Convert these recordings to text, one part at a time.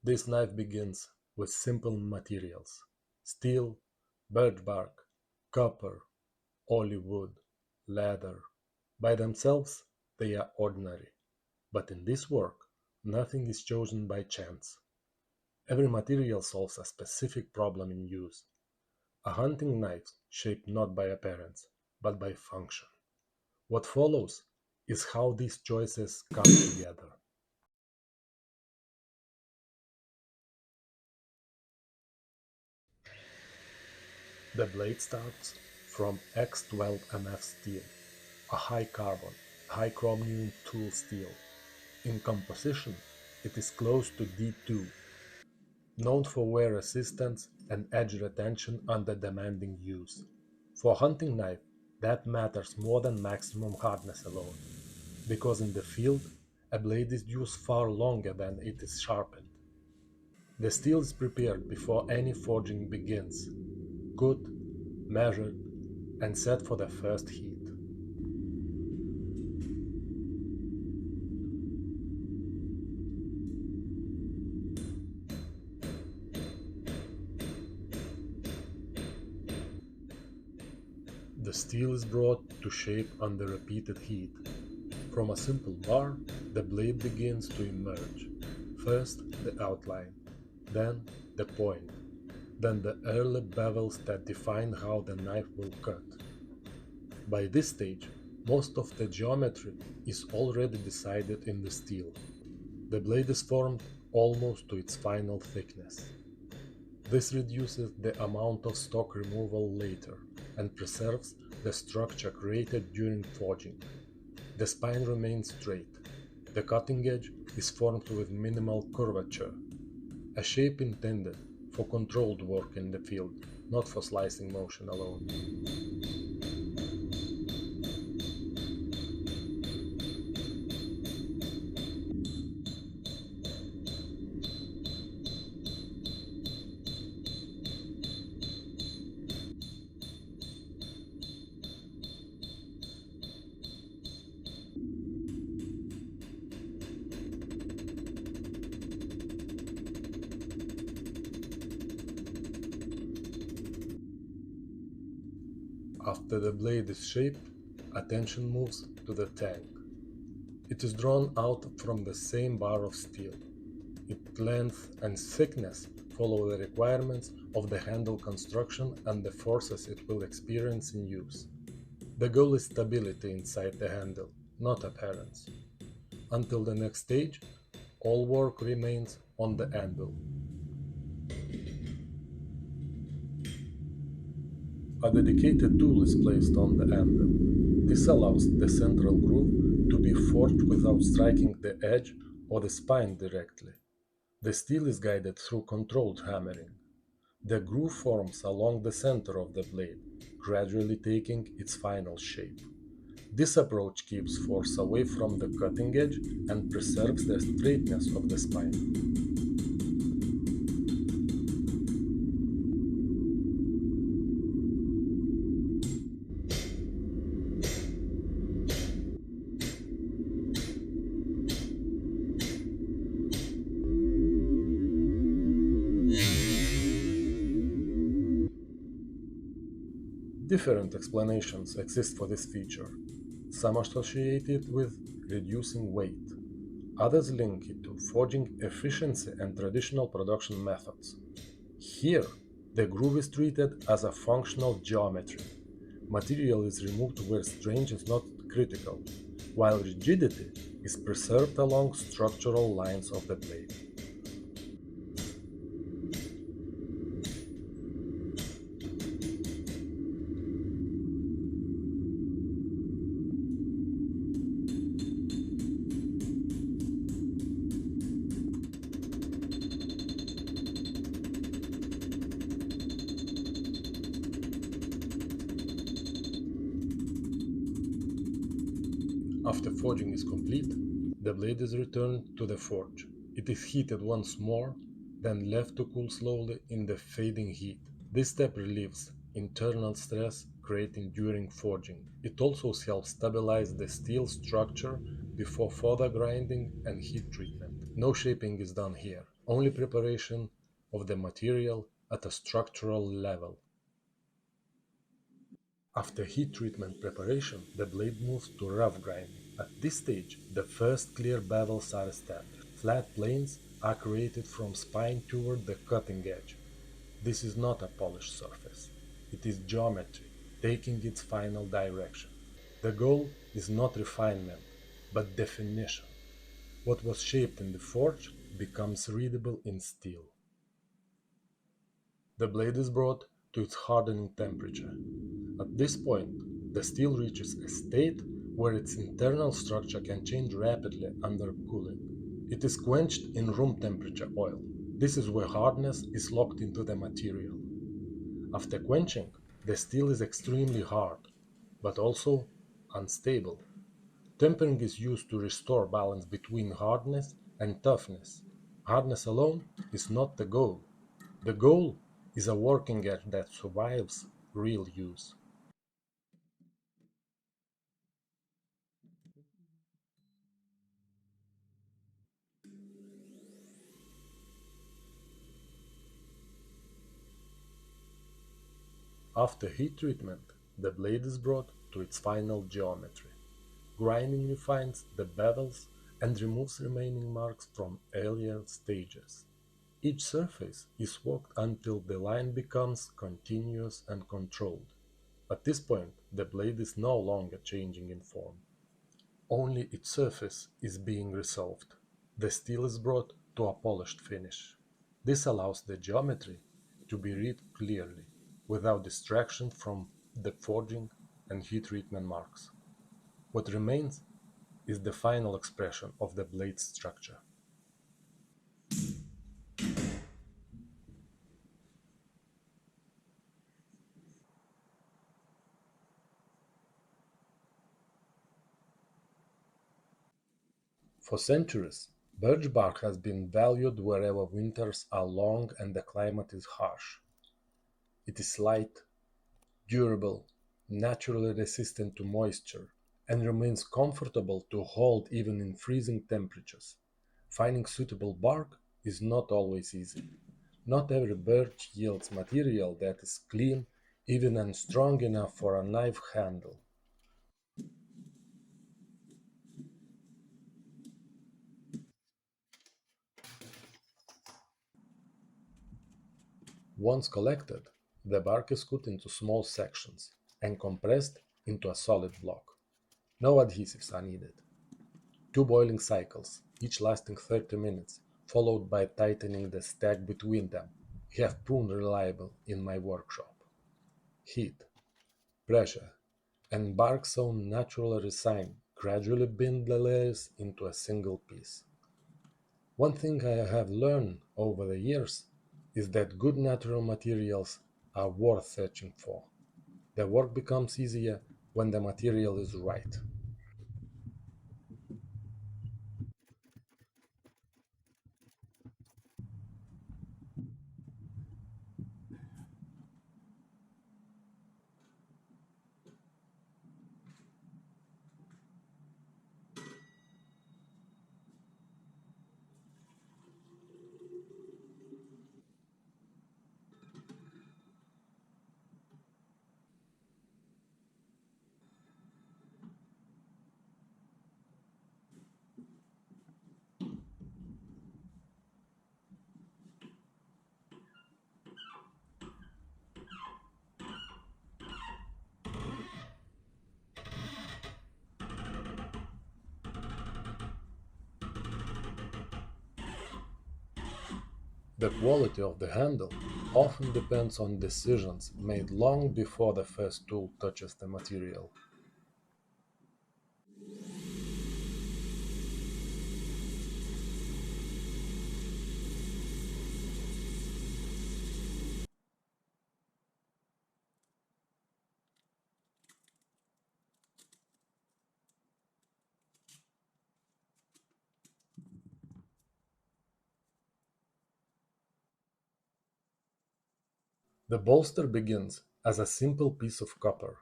This knife begins with simple materials: steel, birch bark, copper, olive wood, leather. By themselves, they are ordinary. But in this work, nothing is chosen by chance. Every material solves a specific problem in use. A hunting knife shaped not by appearance, but by function. What follows is how these choices come together. The blade starts from X12 MF steel, a high carbon, high chromium tool steel. In composition, it is close to D2, known for wear resistance and edge retention under demanding use. For hunting knife, that matters more than maximum hardness alone, because in the field, a blade is used far longer than it is sharpened. The steel is prepared before any forging begins, cut, measured, and set for the first heat. The steel is brought to shape under repeated heat. From a simple bar, the blade begins to emerge. First the outline, then the point, then the early bevels that define how the knife will cut. By this stage, most of the geometry is already decided in the steel. The blade is formed almost to its final thickness. This reduces the amount of stock removal later and preserves the structure created during forging. The spine remains straight. The cutting edge is formed with minimal curvature, a shape intended for controlled work in the field, not for slicing motion alone. After the blade is shaped, attention moves to the tang. It is drawn out from the same bar of steel. Its length and thickness follow the requirements of the handle construction and the forces it will experience in use. The goal is stability inside the handle, not appearance. Until the next stage, all work remains on the anvil. A dedicated tool is placed on the anvil. This allows the central groove to be forged without striking the edge or the spine directly. The steel is guided through controlled hammering. The groove forms along the center of the blade, gradually taking its final shape. This approach keeps force away from the cutting edge and preserves the straightness of the spine. Different explanations exist for this feature, some associate it with reducing weight, others link it to forging efficiency and traditional production methods. Here, the groove is treated as a functional geometry. Material is removed where strength is not critical, while rigidity is preserved along structural lines of the blade. After forging is complete, the blade is returned to the forge. It is heated once more, then left to cool slowly in the fading heat. This step relieves internal stress created during forging. It also helps stabilize the steel structure before further grinding and heat treatment. No shaping is done here, only preparation of the material at a structural level. After heat treatment preparation, the blade moves to rough grinding. At this stage, the first clear bevels are established. Flat planes are created from spine toward the cutting edge. This is not a polished surface. It is geometry, taking its final direction. The goal is not refinement, but definition. What was shaped in the forge becomes readable in steel. The blade is brought to its hardening temperature. At this point, the steel reaches a state where its internal structure can change rapidly under cooling. It is quenched in room temperature oil. This is where hardness is locked into the material. After quenching, the steel is extremely hard, but also unstable. Tempering is used to restore balance between hardness and toughness. Hardness alone is not the goal. The goal is a working edge that survives real use. After heat treatment, the blade is brought to its final geometry. Grinding refines the bevels and removes remaining marks from earlier stages. Each surface is worked until the line becomes continuous and controlled. At this point, the blade is no longer changing in form. Only its surface is being resolved. The steel is brought to a polished finish. This allows the geometry to be read clearly, without distraction from the forging and heat treatment marks. What remains is the final expression of the blade's structure. For centuries, birch bark has been valued wherever winters are long and the climate is harsh. It is light, durable, naturally resistant to moisture, and remains comfortable to hold even in freezing temperatures. Finding suitable bark is not always easy. Not every birch yields material that is clean, even and strong enough for a knife handle. Once collected, the bark is cut into small sections and compressed into a solid block. No adhesives are needed. Two boiling cycles, each lasting 30 minutes, followed by tightening the stack between them, have proven reliable in my workshop. Heat, pressure, and bark sawn natural resin gradually bind the layers into a single piece. One thing I have learned over the years is that good natural materials are worth searching for. The work becomes easier when the material is right. The quality of the handle often depends on decisions made long before the first tool touches the material. The bolster begins as a simple piece of copper.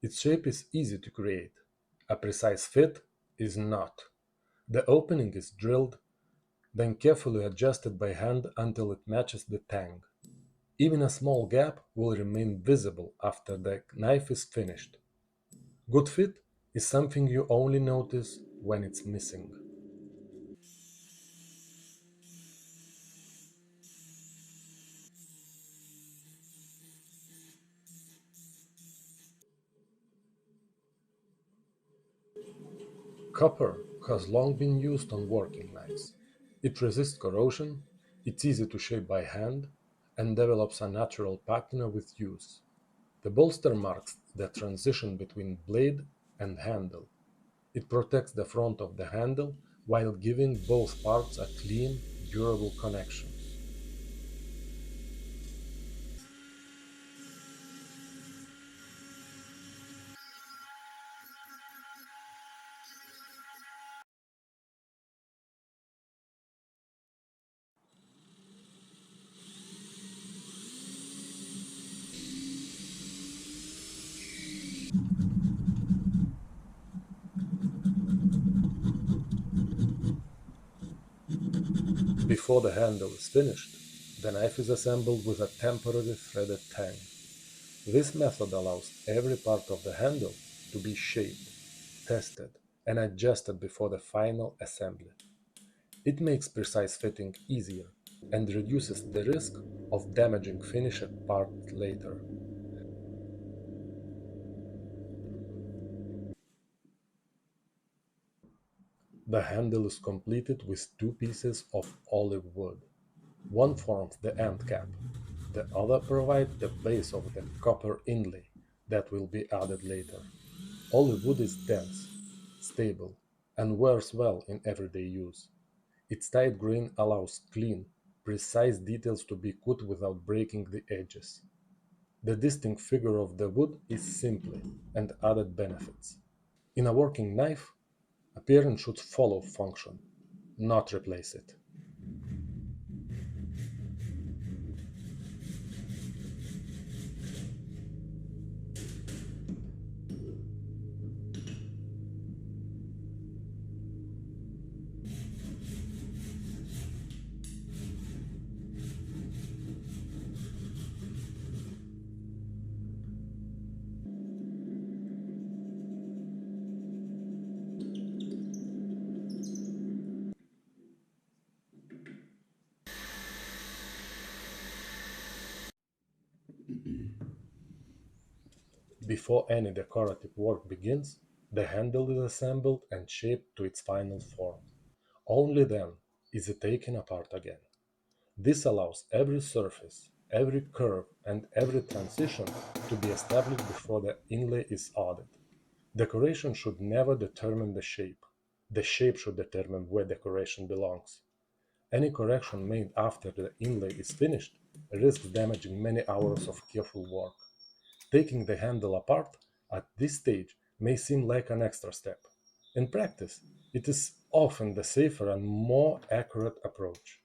Its shape is easy to create. A precise fit is not. The opening is drilled then carefully adjusted by hand until it matches the tang. Even a small gap will remain visible after the knife is finished. Good fit is something you only notice when it's missing. Copper has long been used on working knives. It resists corrosion, it's easy to shape by hand, and develops a natural patina with use. The bolster marks the transition between blade and handle. It protects the front of the handle while giving both parts a clean, durable connection. Before the handle is finished, the knife is assembled with a temporary threaded tang. This method allows every part of the handle to be shaped, tested, and adjusted before the final assembly. It makes precise fitting easier and reduces the risk of damaging finished part later. The handle is completed with two pieces of olive wood. One forms the end cap, the other provides the base of the copper inlay that will be added later. Olive wood is dense, stable, and wears well in everyday use. Its tight grain allows clean, precise details to be cut without breaking the edges. The distinct figure of the wood is simply and added benefits. In a working knife, appearance should follow function, not replace it. Before any decorative work begins, the handle is assembled and shaped to its final form. Only then is it taken apart again. This allows every surface, every curve, and every transition to be established before the inlay is added. Decoration should never determine the shape. The shape should determine where decoration belongs. Any correction made after the inlay is finished risks damaging many hours of careful work. Taking the handle apart at this stage may seem like an extra step. In practice, it is often the safer and more accurate approach.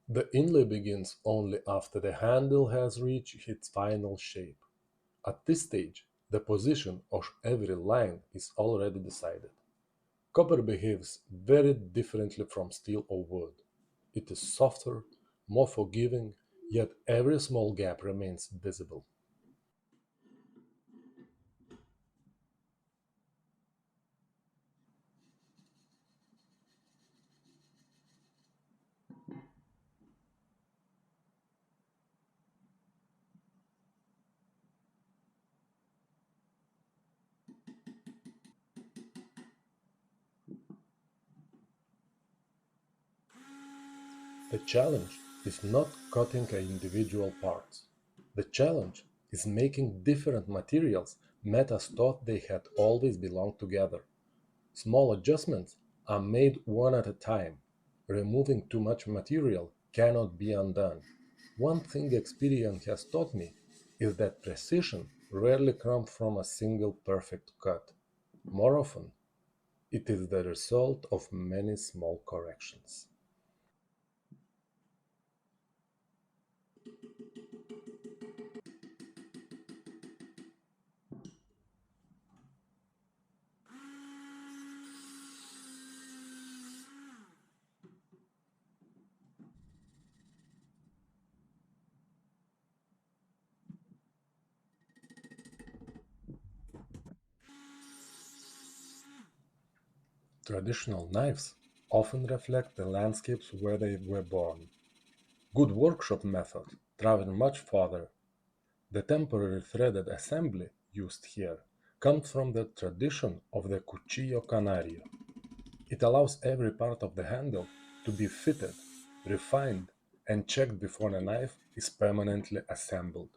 The inlay begins only after the handle has reached its final shape. At this stage, the position of every line is already decided. Copper behaves very differently from steel or wood. It is softer, more forgiving, yet every small gap remains visible. The challenge is not cutting individual parts. The challenge is making different materials met as thought they had always belonged together. Small adjustments are made one at a time. Removing too much material cannot be undone. One thing experience has taught me is that precision rarely comes from a single perfect cut. More often, it is the result of many small corrections. Traditional knives often reflect the landscapes where they were born. Good workshop methods travel much farther. The temporary threaded assembly used here comes from the tradition of the cuchillo canario. It allows every part of the handle to be fitted, refined, and checked before the knife is permanently assembled.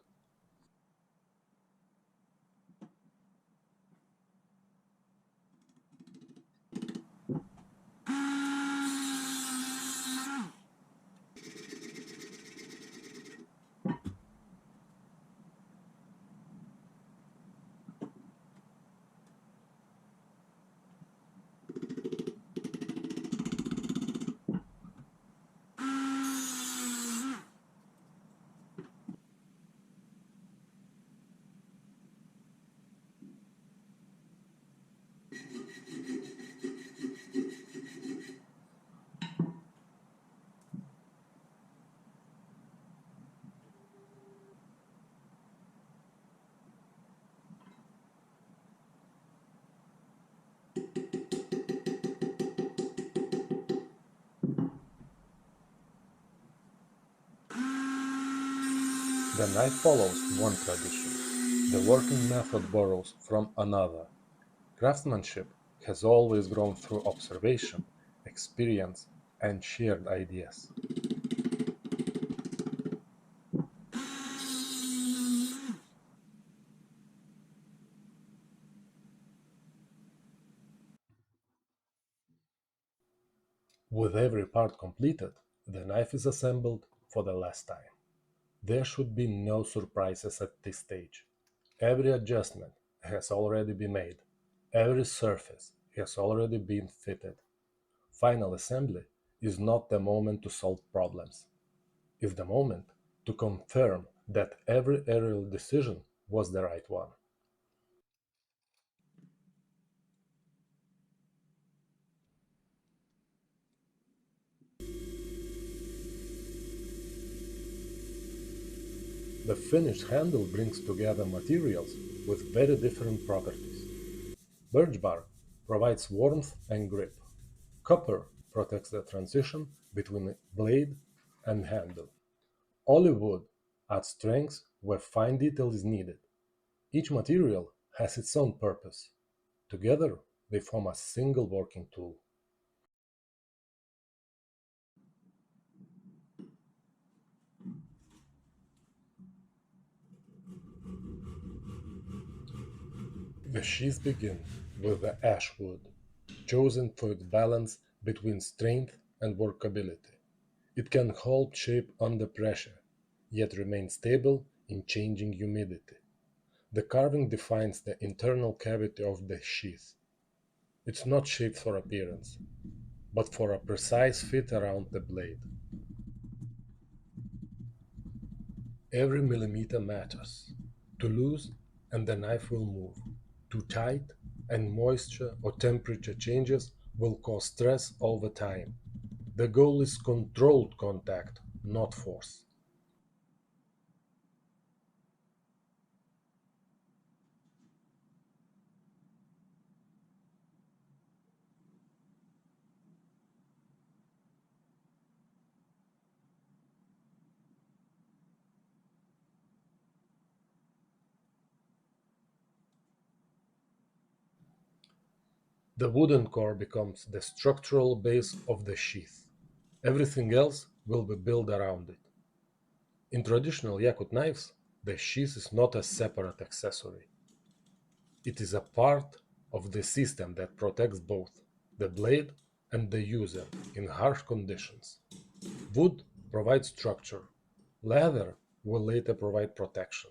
The knife follows one tradition. The working method borrows from another. Craftsmanship has always grown through observation, experience, and shared ideas. With every part completed, the knife is assembled for the last time. There should be no surprises at this stage. Every adjustment has already been made. Every surface has already been fitted. Final assembly is not the moment to solve problems. It's the moment to confirm that every aerial decision was the right one. The finished handle brings together materials with very different properties. Birch bark provides warmth and grip. Copper protects the transition between blade and handle. Olive wood adds strength where fine detail is needed. Each material has its own purpose. Together, they form a single working tool. The sheath begins with the ash wood, chosen for its balance between strength and workability. It can hold shape under pressure, yet remain stable in changing humidity. The carving defines the internal cavity of the sheath. It's not shaped for appearance, but for a precise fit around the blade. Every millimeter matters. Too loose, and the knife will move. Too tight, and moisture or temperature changes will cause stress over time. The goal is controlled contact, not force. The wooden core becomes the structural base of the sheath. Everything else will be built around it. In traditional Yakut knives, The sheath is not a separate accessory. It is a part of the system that protects both the blade and the user in harsh conditions. Wood provides structure. Leather will later provide protection.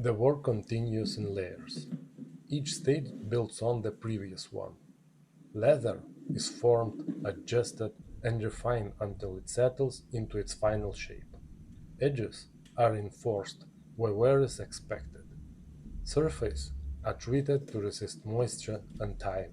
The work continues in layers. Each stage builds on the previous one. Leather is formed, adjusted, and refined until it settles into its final shape. Edges are reinforced where wear is expected. Surfaces are treated to resist moisture and time.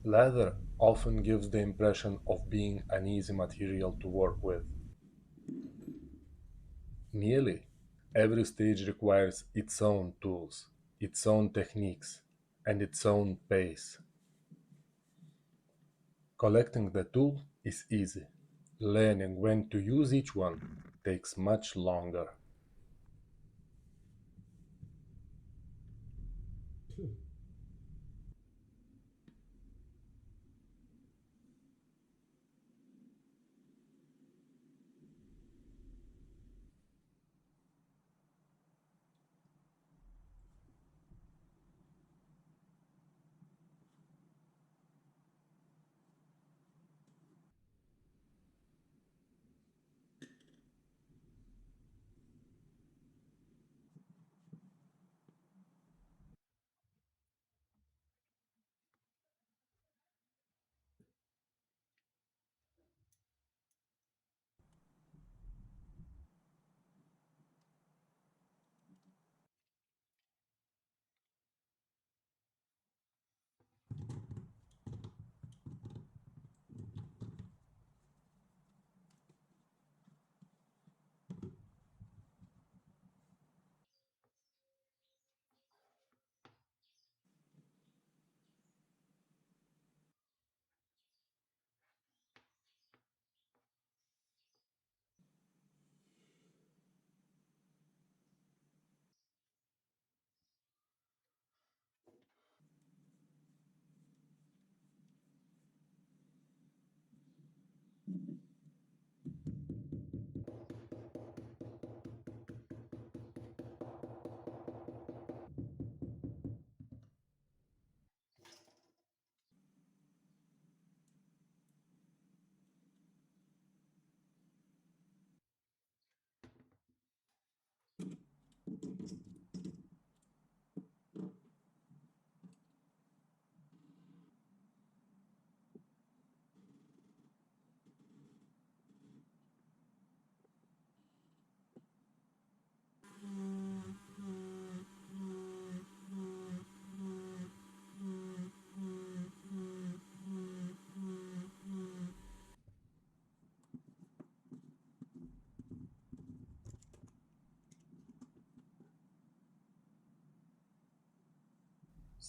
Leather often gives the impression of being an easy material to work with. Nearly every stage requires its own tools, its own techniques, and its own pace. Collecting the tool is easy. Learning when to use each one takes much longer.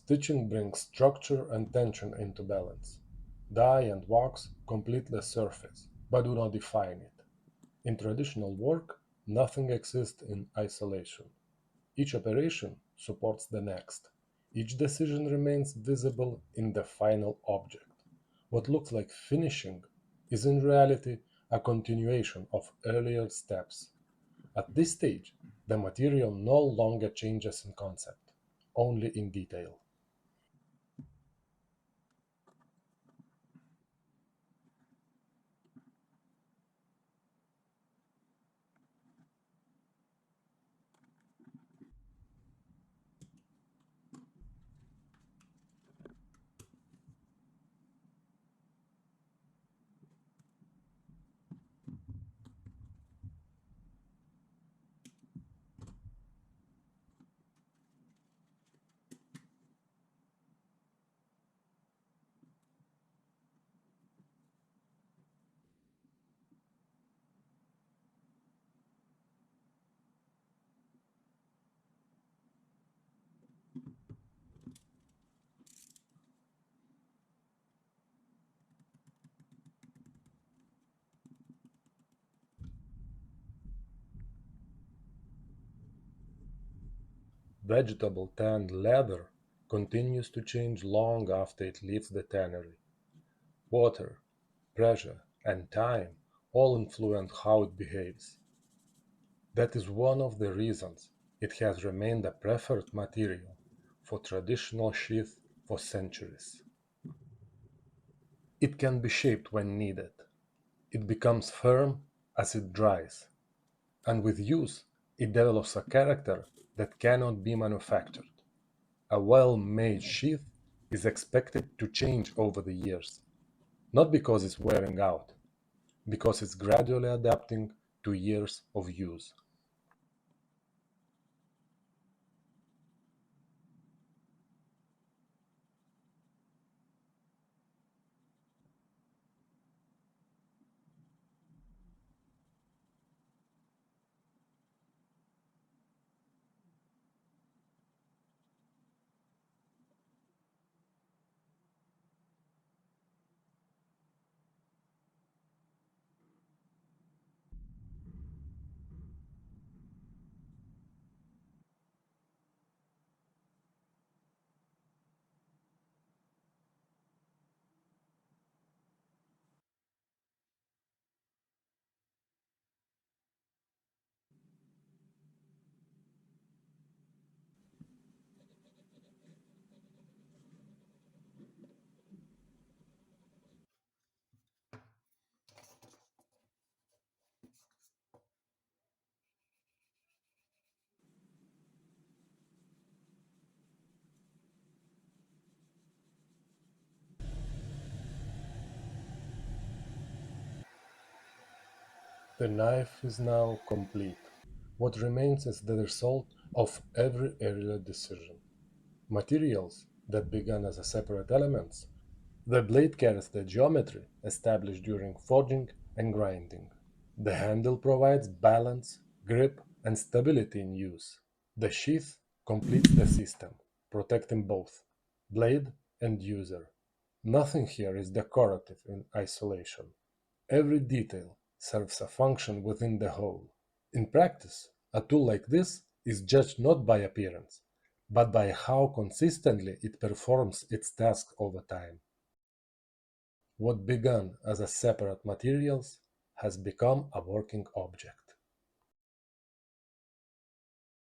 Stitching brings structure and tension into balance. Dye and wax complete the surface, but do not define it. In traditional work, nothing exists in isolation. Each operation supports the next. Each decision remains visible in the final object. What looks like finishing is in reality a continuation of earlier steps. At this stage, the material no longer changes in concept, only in detail. Vegetable tanned leather continues to change long after it leaves the tannery. Water, pressure, and time all influence how it behaves. That is one of the reasons it has remained a preferred material for traditional sheath for centuries. It can be shaped when needed. It becomes firm as it dries, and with use, it develops a character that cannot be manufactured. A well-made sheath is expected to change over the years, not because it's wearing out, because it's gradually adapting to years of use. The knife is now complete. What remains is the result of every earlier decision. Materials that began as a separate elements. The blade carries the geometry established during forging and grinding. The handle provides balance, grip, and stability in use. The sheath completes the system, protecting both blade and user. Nothing here is decorative in isolation. Every detail serves a function within the whole. In practice, a tool like this is judged not by appearance, but by how consistently it performs its task over time. What began as a separate materials has become a working object.